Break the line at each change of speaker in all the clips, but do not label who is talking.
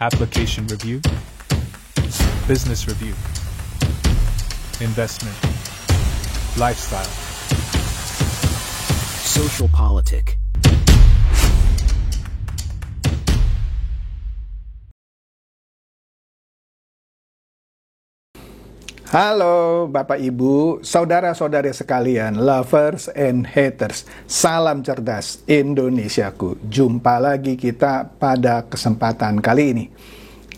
application review, business review, investment, lifestyle,
social politic.
Halo Bapak Ibu, saudara-saudari sekalian, lovers and haters. Salam cerdas Indonesiaku. Jumpa lagi kita pada kesempatan kali ini.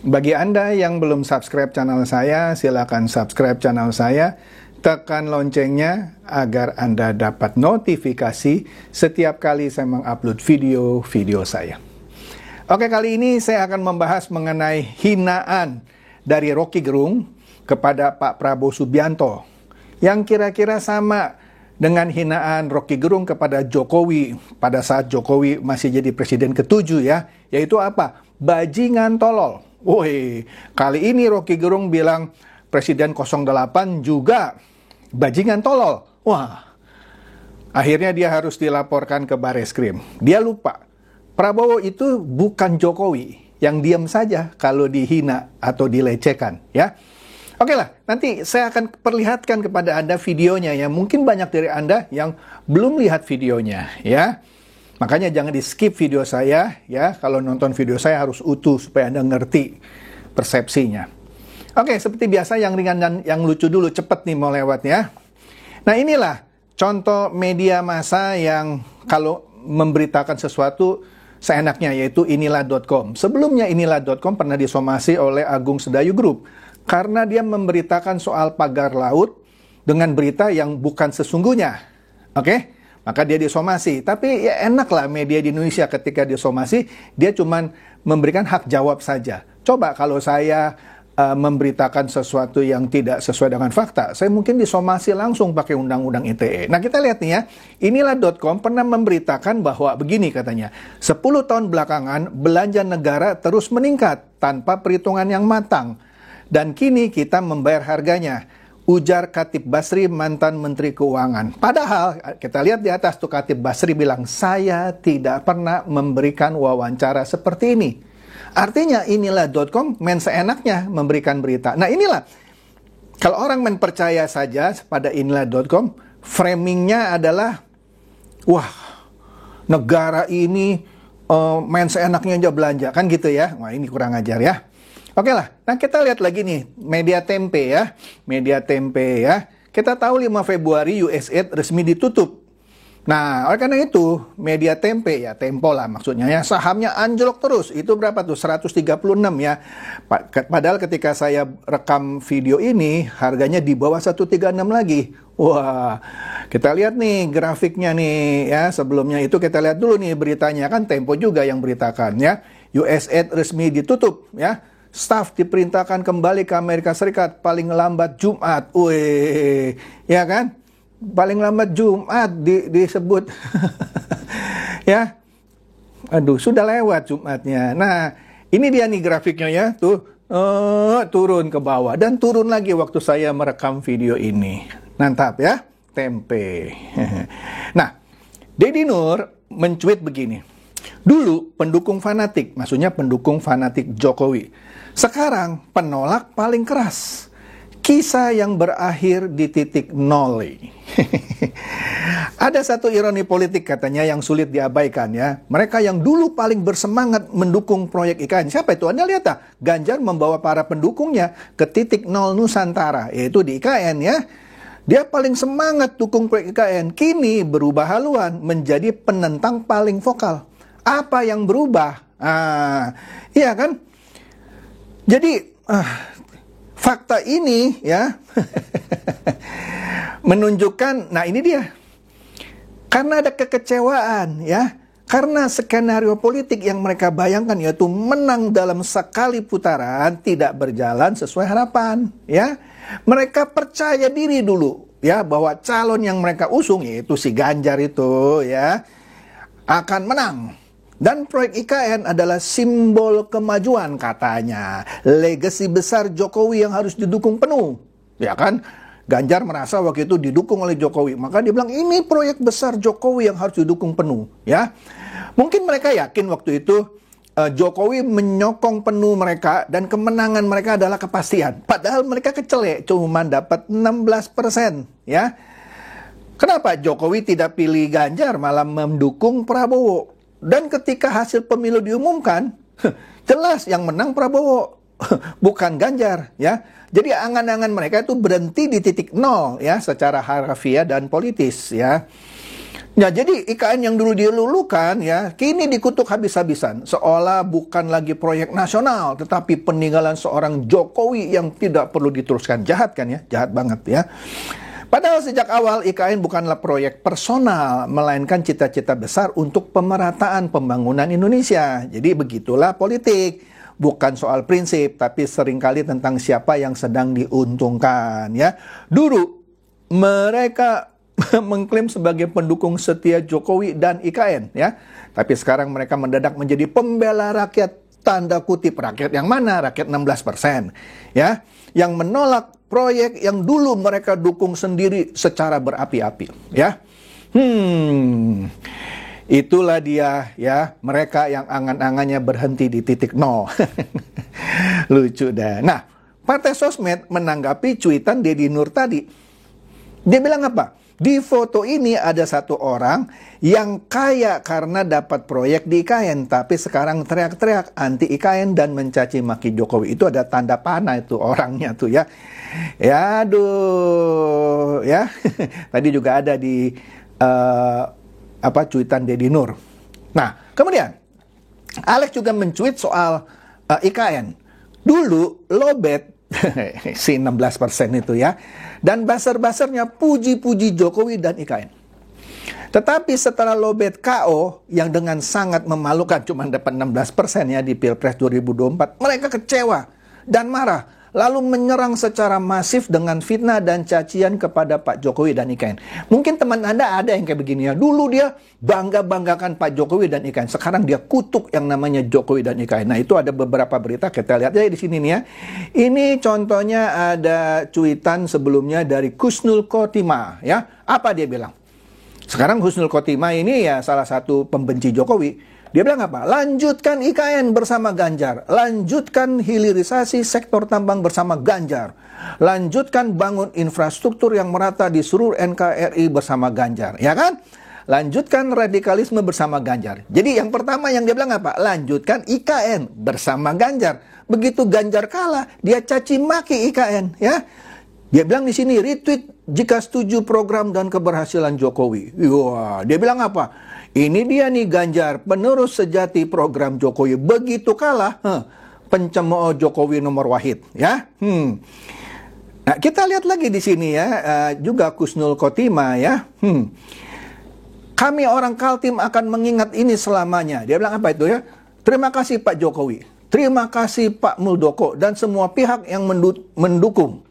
Bagi Anda yang belum subscribe channel saya, silakan subscribe channel saya. Tekan loncengnya agar Anda dapat notifikasi setiap kali saya mengupload video-video saya. Oke, kali ini saya akan membahas mengenai hinaan dari Rocky Gerung kepada Pak Prabowo Subianto yang kira-kira sama dengan hinaan Rocky Gerung kepada Jokowi pada saat Jokowi masih jadi presiden ke-7 ya, yaitu apa? Bajingan tolol. Woi, kali ini Rocky Gerung bilang Presiden 08 juga bajingan tolol. Wah, akhirnya dia harus dilaporkan ke Bareskrim. Dia lupa, Prabowo itu bukan Jokowi yang diam saja kalau dihina atau dilecehkan ya. Oke lah, nanti saya akan perlihatkan kepada Anda videonya ya. Mungkin banyak dari Anda yang belum lihat videonya ya. Makanya jangan di-skip video saya ya. Kalau nonton video saya harus utuh supaya Anda ngerti persepsinya. Oke, seperti biasa yang ringan dan yang lucu dulu, cepet nih mau lewat ya. Nah, inilah contoh media massa yang kalau memberitakan sesuatu seenaknya, yaitu inilah.com. Sebelumnya inilah.com pernah disomasi oleh Agung Sedayu Group karena dia memberitakan soal pagar laut dengan berita yang bukan sesungguhnya. Oke? Maka dia disomasi. Tapi ya enaklah media di Indonesia ketika disomasi, dia cuma memberikan hak jawab saja. Coba kalau saya memberitakan sesuatu yang tidak sesuai dengan fakta, saya mungkin disomasi langsung pakai undang-undang ITE. Nah, kita lihat nih ya, inilah.com pernah memberitakan bahwa begini katanya, 10 tahun belakangan belanja negara terus meningkat tanpa perhitungan yang matang. Dan kini kita membayar harganya, ujar Khatib Basri, mantan Menteri Keuangan. Padahal kita lihat di atas tuh Khatib Basri bilang, saya tidak pernah memberikan wawancara seperti ini. Artinya inilah.com main seenaknya memberikan berita. Nah inilah, kalau orang main percaya saja pada inilah.com, framingnya adalah, wah negara ini main seenaknya aja belanja, kan gitu ya. Wah ini kurang ajar ya. Oke lah, nah kita lihat lagi nih, Media Tempe ya. Media Tempe ya. Kita tahu 5 Februari USAID resmi ditutup. Nah, oleh karena itu, Media Tempe ya, Tempo lah maksudnya ya, sahamnya anjlok terus. Itu berapa tuh? 136 ya. Padahal ketika saya rekam video ini, harganya di bawah 136 lagi. Wah, kita lihat nih grafiknya nih ya. Sebelumnya itu kita lihat dulu nih beritanya, kan Tempo juga yang beritakan ya. USAID resmi ditutup ya. Staf diperintahkan kembali ke Amerika Serikat paling lambat Jumat. Wih, ya kan? Paling lambat Jumat disebut. Ya. Aduh, sudah lewat Jumatnya. Nah, ini dia nih grafiknya ya. Tuh, turun ke bawah. Dan turun lagi waktu saya merekam video ini. Mantap ya. Tempe. Nah, Deddy Nur mencuit begini. Dulu pendukung fanatik, maksudnya pendukung fanatik Jokowi. Sekarang penolak paling keras. Kisah yang berakhir di titik nol. Ada satu ironi politik katanya yang sulit diabaikan ya. Mereka yang dulu paling bersemangat mendukung proyek IKN. Siapa itu? Anda lihat tak? Ganjar membawa para pendukungnya ke titik nol Nusantara, yaitu di IKN ya. Dia paling semangat dukung proyek IKN. Kini berubah haluan menjadi penentang paling vokal. Apa yang berubah? Iya kan? Jadi, fakta ini ya, menunjukkan, nah ini dia. Karena ada kekecewaan ya, karena skenario politik yang mereka bayangkan yaitu menang dalam sekali putaran tidak berjalan sesuai harapan ya. Mereka percaya diri dulu ya bahwa calon yang mereka usung, yaitu si Ganjar itu ya, akan menang. Dan proyek IKN adalah simbol kemajuan katanya. Legasi besar Jokowi yang harus didukung penuh. Ya kan? Ganjar merasa waktu itu didukung oleh Jokowi. Maka dia bilang ini proyek besar Jokowi yang harus didukung penuh. Ya, mungkin mereka yakin waktu itu Jokowi menyokong penuh mereka dan kemenangan mereka adalah kepastian. Padahal mereka kecelek, cuma dapat 16%, ya. Kenapa Jokowi tidak pilih Ganjar malah mendukung Prabowo? Dan ketika hasil pemilu diumumkan, jelas yang menang Prabowo, bukan Ganjar, ya. Jadi angan-angan mereka itu berhenti di titik nol, ya, secara harfiah dan politis, ya. Ya, jadi IKN yang dulu dilulukan, ya, kini dikutuk habis-habisan. Seolah bukan lagi proyek nasional, tetapi peninggalan seorang Jokowi yang tidak perlu diteruskan. Jahat kan, ya? Jahat banget, ya. Padahal sejak awal IKN bukanlah proyek personal, melainkan cita-cita besar untuk pemerataan pembangunan Indonesia. Jadi begitulah politik. Bukan soal prinsip, tapi seringkali tentang siapa yang sedang diuntungkan, ya. Dulu mereka mengklaim sebagai pendukung setia Jokowi dan IKN, ya. Tapi sekarang mereka mendadak menjadi pembela rakyat, tanda kutip. Rakyat yang mana? Rakyat 16%, ya. Yang menolak proyek yang dulu mereka dukung sendiri secara berapi-api, ya. Itulah dia, ya, mereka yang angan-angannya berhenti di titik nol. Lucu dah. Nah, Partai Sosmed menanggapi cuitan Deddy Nur tadi. Dia bilang apa? Di foto ini ada satu orang yang kaya karena dapat proyek di IKN, tapi sekarang teriak-teriak anti IKN dan mencaci maki Jokowi. Itu ada tanda panah itu orangnya tuh, ya. Ya, aduh, ya. Tadi juga ada di cuitan Deddy Nur. Nah, kemudian Alex juga mencuit soal IKN. Dulu lobet si 16% itu, ya. Dan buzzer-buzzernya puji-puji Jokowi dan IKN. Tetapi setelah lobet KO yang dengan sangat memalukan cuma dapat 16% ya di Pilpres 2024, mereka kecewa dan marah. Lalu menyerang secara masif dengan fitnah dan cacian kepada Pak Jokowi dan IKN. Mungkin teman Anda ada yang kayak begini, ya. Dulu dia bangga-banggakan Pak Jokowi dan IKN. Sekarang dia kutuk yang namanya Jokowi dan IKN. Nah, itu ada beberapa berita, kita lihat aja di sini nih, ya. Ini contohnya ada cuitan sebelumnya dari Husnul Khotimah, ya. Apa dia bilang? Sekarang Husnul Khotimah ini ya salah satu pembenci Jokowi. Dia bilang apa? Lanjutkan IKN bersama Ganjar. Lanjutkan hilirisasi sektor tambang bersama Ganjar. Lanjutkan bangun infrastruktur yang merata di seluruh NKRI bersama Ganjar. Ya kan? Lanjutkan radikalisme bersama Ganjar. Jadi yang pertama yang dia bilang apa? Lanjutkan IKN bersama Ganjar. Begitu Ganjar kalah, dia caci maki IKN. Ya. Dia bilang di sini, retweet jika setuju program dan keberhasilan Jokowi. Wah, dia bilang apa? Ini dia nih Ganjar, penerus sejati program Jokowi. Begitu kalah, pencemooh Jokowi nomor wahid, ya. Nah, kita lihat lagi di sini, ya, juga Husnul Khotimah, ya. Kami orang Kaltim akan mengingat ini selamanya. Dia bilang apa itu, ya? Terima kasih Pak Jokowi, terima kasih Pak Muldoko dan semua pihak yang mendukung.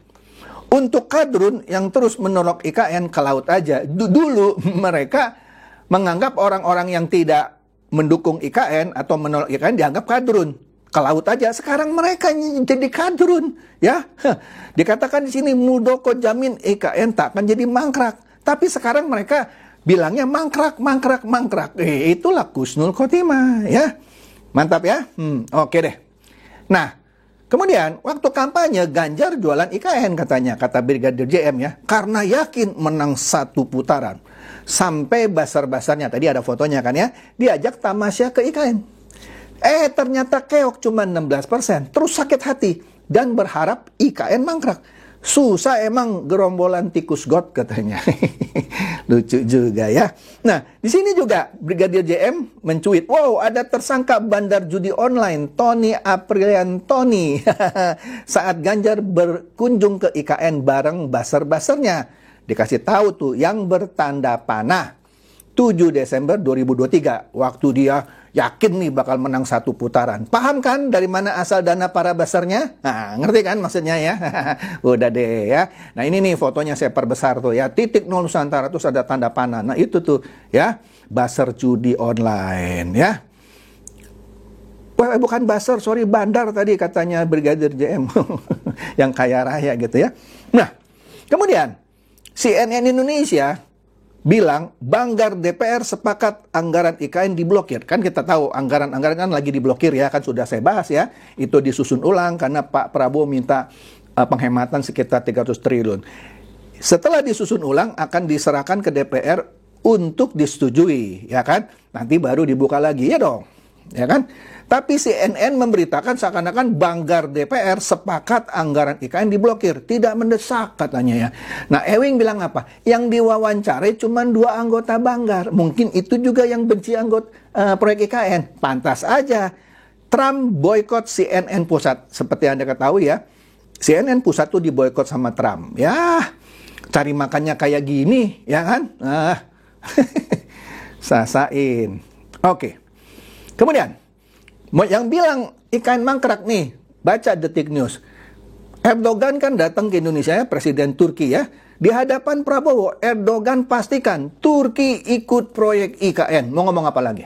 Untuk kadrun yang terus menolak IKN ke laut aja. Dulu mereka menganggap orang-orang yang tidak mendukung IKN atau menolak IKN dianggap kadrun. Ke laut aja. Sekarang mereka jadi kadrun, ya. Dikatakan di sini Muldoko jamin IKN tak akan jadi mangkrak. Tapi sekarang mereka bilangnya mangkrak. Itulah Husnul Khotimah, ya. Mantap, ya. Oke deh. Nah, kemudian waktu kampanye Ganjar jualan IKN katanya, kata Brigadir JM, ya. Karena yakin menang satu putaran. Sampai basar-basarnya, tadi ada fotonya kan, ya, diajak tamasya ke IKN. Ternyata keok cuma 16%. Terus sakit hati dan berharap IKN mangkrak. Susah emang gerombolan tikus got katanya. Lucu juga, ya. Nah, di sini juga Brigadir JM mencuit, wow, ada tersangka bandar judi online Tony Apriliantoni saat Ganjar berkunjung ke IKN bareng basar-basarnya. Dikasih tahu tuh yang bertanda panah 7 Desember 2023 waktu dia yakin nih bakal menang satu putaran. Paham kan dari mana asal dana para basarnya? Nah, ngerti kan maksudnya, ya? Udah deh, ya. Nah, ini nih fotonya saya perbesar tuh, ya. Titik nol Nusantara terus ada tanda panah. Nah, itu tuh, ya. Basar judi online, ya. Wah, bukan basar, sorry, bandar tadi katanya Brigadir JM. Yang kaya raya gitu, ya. Nah, kemudian CNN Indonesia bilang Banggar DPR sepakat anggaran IKN diblokir. Kan kita tahu anggaran-anggaran kan lagi diblokir ya, kan sudah saya bahas ya. Itu disusun ulang karena Pak Prabowo minta penghematan sekitar 300 triliun. Setelah disusun ulang akan diserahkan ke DPR untuk disetujui, ya kan? Nanti baru dibuka lagi ya dong. Ya kan? Tapi CNN memberitakan seakan-akan Banggar DPR sepakat anggaran IKN diblokir. Tidak mendesak katanya ya. Nah, Ewing bilang apa? Yang diwawancarai cuma 2 anggota Banggar. Mungkin itu juga yang benci proyek IKN. Pantas aja. Trump boykot CNN Pusat. Seperti Anda ketahui ya, CNN Pusat tuh diboykot sama Trump. Ya, cari makannya kayak gini, ya kan? Sasain. Oke. Kemudian, yang bilang IKN mangkrak nih, baca Detik News. Erdogan kan datang ke Indonesia ya, Presiden Turki ya. Di hadapan Prabowo, Erdogan pastikan Turki ikut proyek IKN. Mau ngomong apa lagi?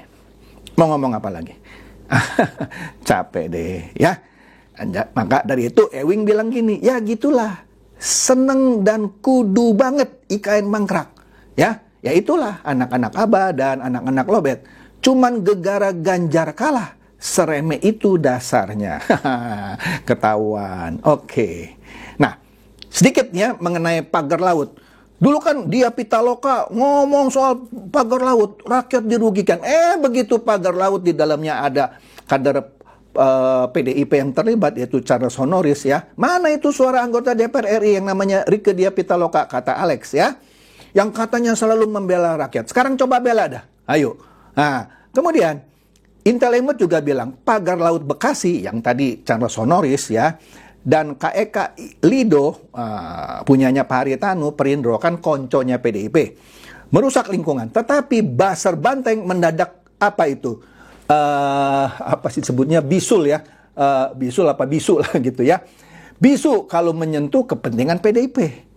Mau ngomong apa lagi? Capek deh ya. Maka dari itu Ewing bilang gini, ya gitulah. Seneng dan kudu banget IKN mangkrak. Ya itulah anak-anak Aba dan anak-anak Lobet. Cuman gegara Ganjar kalah. Seremeh itu dasarnya. Ketahuan. Oke. Nah, sedikitnya mengenai pagar laut. Dulu kan dia Pitaloka ngomong soal pagar laut, rakyat dirugikan. Begitu pagar laut di dalamnya ada kader PDIP yang terlibat, yaitu Charles Honoris ya. Mana itu suara anggota DPR RI yang namanya Rieke Diah Pitaloka, kata Alex ya. Yang katanya selalu membela rakyat. Sekarang coba bela dah. Ayo. Nah, kemudian Intellimut juga bilang pagar laut Bekasi yang tadi Charles Honoris ya, dan KEK Lido punyanya Pak Haritanu Perindro, kan konconya PDIP, merusak lingkungan. Tetapi Basar Banteng mendadak apa itu? Apa sih sebutnya, bisul ya, bisul apa bisul gitu ya. Bisu kalau menyentuh kepentingan PDIP.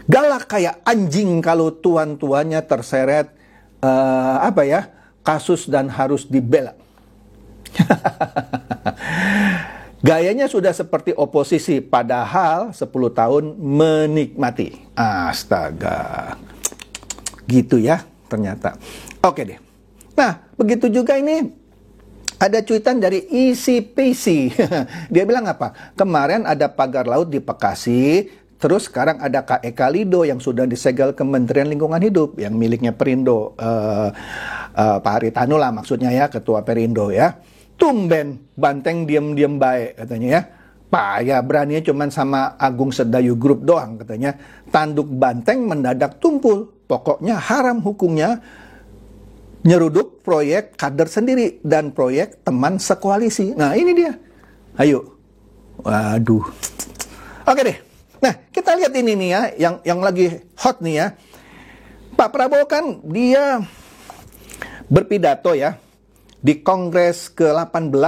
Galak kayak anjing kalau tuan-tuannya terseret kasus dan harus dibela. Gayanya sudah seperti oposisi, padahal 10 tahun menikmati. Astaga. Gitu ya ternyata. Oke deh. Nah, begitu juga ini ada cuitan dari Easy Peasy. Dia bilang apa? Kemarin ada pagar laut di Bekasi, terus sekarang ada KEK Lido yang sudah disegel Kementerian Lingkungan Hidup yang miliknya Perindo. Pak Haritanu lah maksudnya ya, ketua Perindo ya. Tumben Banteng diam-diam baik katanya ya. Payah beraninya cuman sama Agung Sedayu Group doang katanya. Tanduk Banteng mendadak tumpul. Pokoknya haram hukumnya nyeruduk proyek kader sendiri dan proyek teman sekoalisi. Nah ini dia. Ayo. Waduh. Oke deh. Nah kita lihat ini nih ya, yang lagi hot nih ya. Pak Prabowo kan dia berpidato ya di Kongres ke-18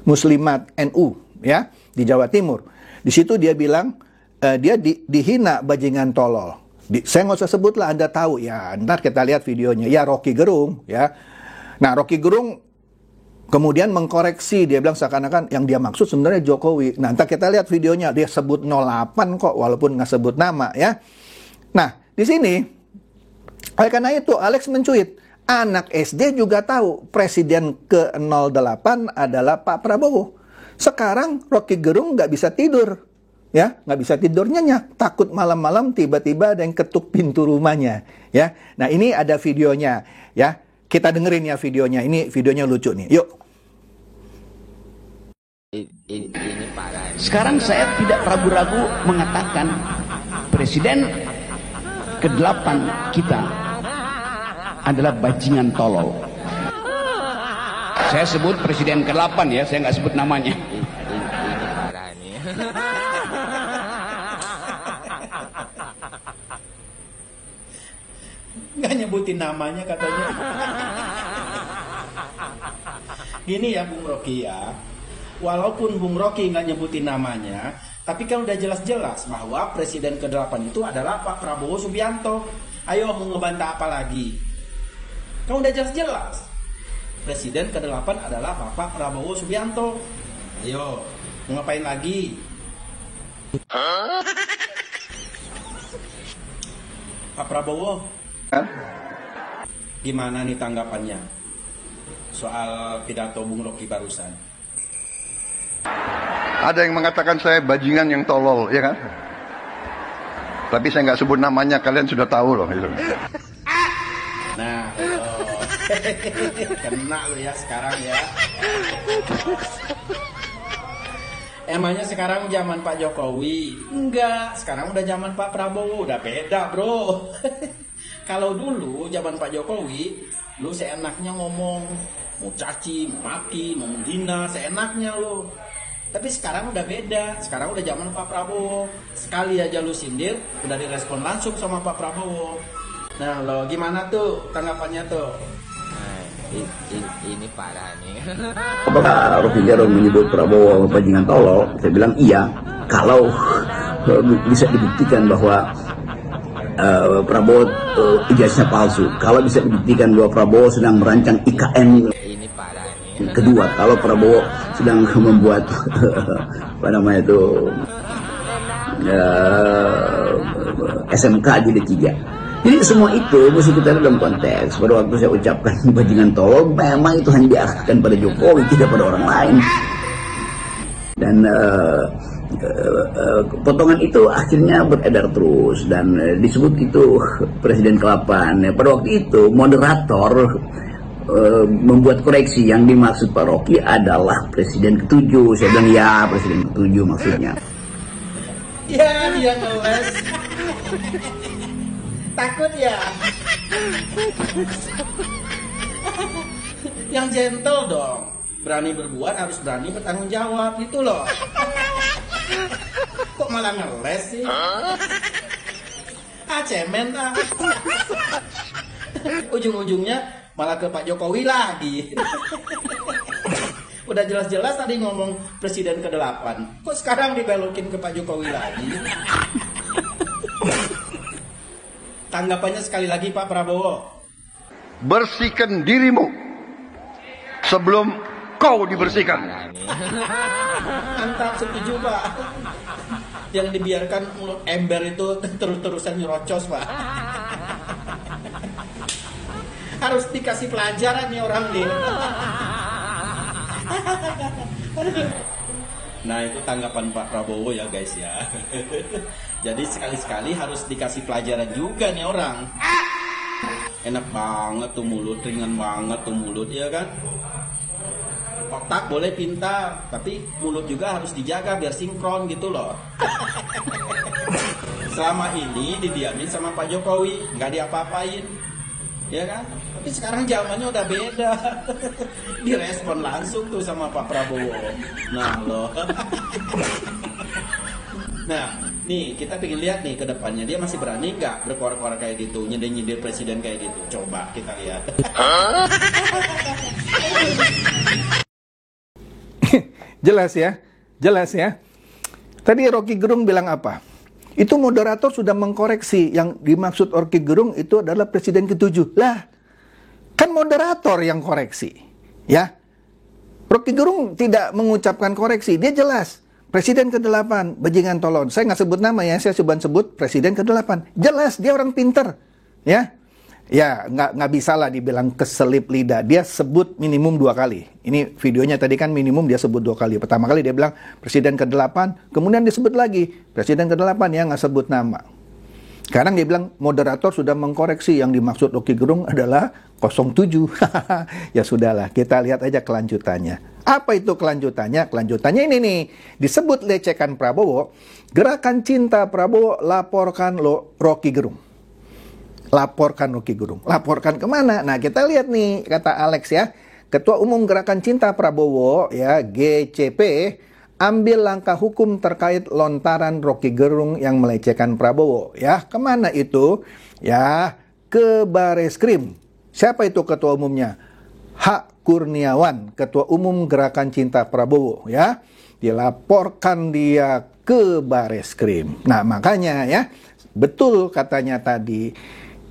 Muslimat NU ya di Jawa Timur. Di situ dia bilang dia dihina bajingan tolol. Saya nggak usah sebut lah, Anda tahu ya. Ntar kita lihat videonya. Ya Rocky Gerung ya. Nah Rocky Gerung kemudian mengkoreksi, dia bilang seakan-akan yang dia maksud sebenarnya Jokowi. Nah ntar kita lihat videonya, dia sebut 08 kok walaupun nggak sebut nama ya. Nah di sini oleh karena itu Alex mencuit, anak SD juga tahu presiden ke-08 adalah Pak Prabowo. Sekarang Rocky Gerung nggak bisa tidur, ya nggak bisa tidur nyenyak, takut malam-malam tiba-tiba ada yang ketuk pintu rumahnya, ya. Nah ini ada videonya, ya. Kita dengerin ya videonya. Ini videonya lucu nih. Yuk.
Ini parah. Sekarang saya tidak ragu-ragu mengatakan presiden ke-8 kita adalah bajingan tolol. Saya sebut presiden ke-8 ya, saya nggak sebut namanya. Ini parah nih.
Nggak nyebutin namanya katanya. Gini ya Bung Rocky ya, walaupun Bung Rocky nggak nyebutin namanya, tapi kan udah jelas-jelas bahwa presiden ke-8 itu adalah Pak Prabowo Subianto. Ayo mau ngebantah apa lagi? Kan udah jelas-jelas presiden ke-8 adalah Bapak Prabowo Subianto. Ayo, mau ngapain lagi? Pak Prabowo, gimana nih tanggapannya soal pidato Bung Rocky barusan?
Ada yang mengatakan saya bajingan yang tolol, ya kan? Tapi saya nggak sebut namanya, kalian sudah tahu loh. Gitu.
Nah, kena lo ya sekarang ya. Emangnya sekarang zaman Pak Jokowi? Enggak, sekarang udah zaman Pak Prabowo, udah beda bro. Kalau dulu zaman Pak Jokowi, lu seenaknya ngomong, mau caci, maki, mau menghina, seenaknya lu. Tapi sekarang udah beda, sekarang udah zaman Pak Prabowo. Sekali aja lu sindir, udah direspon langsung sama Pak Prabowo. Nah lo gimana tuh tanggapannya tuh?
Ini parah nih.
Apakah Rocky Gerung menyebut Prabowo bajingan tolol? Saya bilang iya, kalau bisa dibuktikan bahwa Prabowo ijazahnya palsu. Kalau bisa dibuktikan bahwa Prabowo sedang merancang IKN.
Ini parah nih.
Kedua, kalau Prabowo sedang membuat apa namanya itu SMK jilid 3. Jadi semua itu mesti kita dalam konteks. Pada waktu saya ucapkan bajingan tolol, memang itu hanya diarahkan pada Jokowi, tidak pada orang lain. Dan potongan itu akhirnya beredar terus dan disebut itu Presiden ke-8. Pada waktu itu moderator membuat koreksi, yang dimaksud Pak Rocky adalah Presiden ke-7. Saya bilang ya, Presiden ke-7 maksudnya.
Ya dia ngeles. Takut ya? Yang gentle dong. Berani berbuat harus berani bertanggung jawab, gitu loh. Kok malah ngeles sih? Cemen ah. Ujung-ujungnya malah ke Pak Jokowi lagi. Udah jelas-jelas tadi ngomong Presiden ke-8. Kok sekarang dibelokin ke Pak Jokowi lagi? Tanggapannya sekali lagi Pak Prabowo.
Bersihkan dirimu sebelum kau dibersihkan.
Mantap, setuju Pak. Yang dibiarkan mulut ember itu terus-terusan nyerocos Pak. Harus dikasih pelajaran nih orang nih. Nah itu tanggapan Pak Prabowo ya guys ya. Jadi sekali-sekali harus dikasih pelajaran juga nih orang. Enak banget tuh mulut, ringan banget tuh mulut ya kan. Otak boleh pintar, tapi mulut juga harus dijaga biar sinkron gitu loh. Selama ini didiamin sama Pak Jokowi, nggak diapa-apain, ya kan? Tapi sekarang zamannya udah beda. Direspon langsung tuh sama Pak Prabowo. Nah loh. Nah, nih kita pengen lihat nih ke depannya dia masih berani nggak berkoar-koar kayak gitu, nyindir-nyindir presiden kayak gitu. Coba kita lihat.
Jelas ya, jelas ya. Tadi Rocky Gerung bilang apa? Itu moderator sudah mengkoreksi, yang dimaksud Rocky Gerung itu adalah Presiden ke-7. Lah, kan moderator yang koreksi, ya. Rocky Gerung tidak mengucapkan koreksi, dia jelas. Presiden ke-8, bajingan tolol. Saya nggak sebut nama ya, saya cuma sebut Presiden ke-8. Jelas, dia orang pinter, ya. Ya, nggak bisa lah dibilang keselip lidah. Dia sebut minimum 2 kali. Ini videonya tadi kan minimum dia sebut 2 kali. Pertama kali dia bilang Presiden ke-8, kemudian disebut lagi Presiden ke-8, ya nggak sebut nama. Sekarang dia bilang moderator sudah mengkoreksi, yang dimaksud Rocky Gerung adalah 07. Ya sudahlah, kita lihat aja kelanjutannya. Apa itu kelanjutannya? Kelanjutannya ini nih, disebut lecehkan Prabowo, gerakan cinta Prabowo laporkan Rocky Gerung. Laporkan Rocky Gerung. Laporkan kemana? Nah kita lihat nih, kata Alex ya, Ketua Umum Gerakan Cinta Prabowo ya GCP ambil langkah hukum terkait lontaran Rocky Gerung yang melecehkan Prabowo. Ya, kemana itu? Ya, ke Bareskrim. Siapa itu ketua umumnya? Hak Kurniawan, Ketua Umum Gerakan Cinta Prabowo. Ya, dilaporkan dia ke Bareskrim. Nah, makanya ya, betul katanya tadi.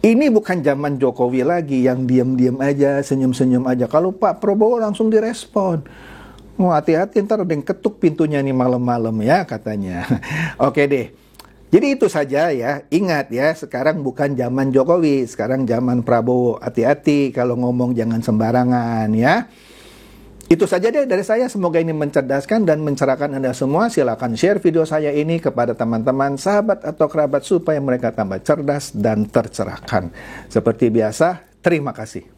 Ini bukan zaman Jokowi lagi yang diam-diam aja, senyum-senyum aja. Kalau Pak Prabowo langsung direspon. Oh, hati-hati ntar ada yang ketuk pintunya nih malam-malam ya katanya. Oke deh. Jadi itu saja ya, ingat ya, sekarang bukan zaman Jokowi, sekarang zaman Prabowo. Hati-hati kalau ngomong, jangan sembarangan ya. Itu saja deh dari saya, semoga ini mencerdaskan dan mencerahkan Anda semua. Silakan share video saya ini kepada teman-teman, sahabat atau kerabat supaya mereka tambah cerdas dan tercerahkan. Seperti biasa, terima kasih.